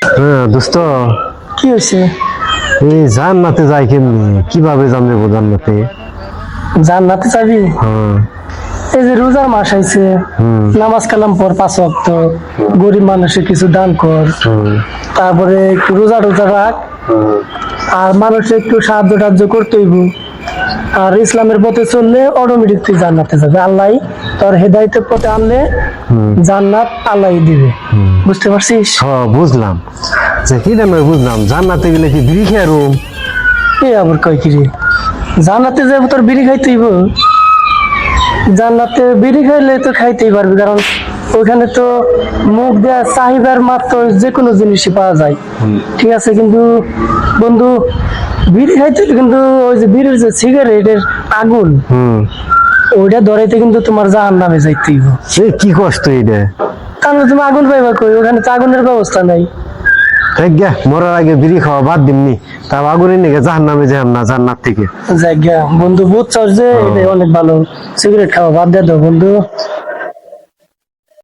হ্যাঁ দোস্ত, কি হয়েছে? এই জান্নাতে যাই কেমনি? কিভাবে জানবো জান্নাতে? জান্নাতে যাবি? হ্যাঁ। এই যে রোজার মাস আইছে, নামাজ কালাম পর 5 ওয়াক্ত, গরিব মানুষের কিছু দান কর, তারপরে একটু রোজা টোজা রাখ, আর মানুষের একটু সাহায্য টাহায্য করতে হইব। আর ইসলামের পথে চললে অটোমেটিক তুই জান্নাতে যাবে। আল্লাহ তোর হেদায়েতের পথে আনলে জান্নাত আল্লাহ দিবে। বুঝতে পারছিস? বুঝলাম, যে কি না বুঝলাম, জান্নাতে গেলে কি বিড়ি খেয়ে রুম? এ আবার কয় কি রে, জান্নাতে যাবো তোর বিড়ি খাইতে হইব? জান্নাতে বিড়ি খাইলে তো খাইতেই পারবি, কারণ ওইখানে তো মুখ দেওয়া চাহিদার মাত্র যে কোনো জিনিসই পাওয়া যায়। ঠিক আছে, কিন্তু বন্ধু বিড়ি খাইতে হলে কিন্তু ওই যে বিড়ির যে সিগারেটের আগুন, ওইটা ধরাইতে কিন্তু তোমার জাহান্নামে যাইতে হইব। সে কি কষ্ট এটা! তাহলে তুমি আগুন পাইবা কই? ওখানে তো আগুনের ব্যবস্থা নাই। মরার আগে বিড়ি খাওয়া বাদ দিমনি, তাও আগুনের নিকে জাহান্নামে যাই না, জান্নাত থেকে। জায়গা বন্ধু বুঝছস যে এটা অনেক ভালো, সিগারেট খাওয়া বাদ দিয়ে দাও বন্ধু।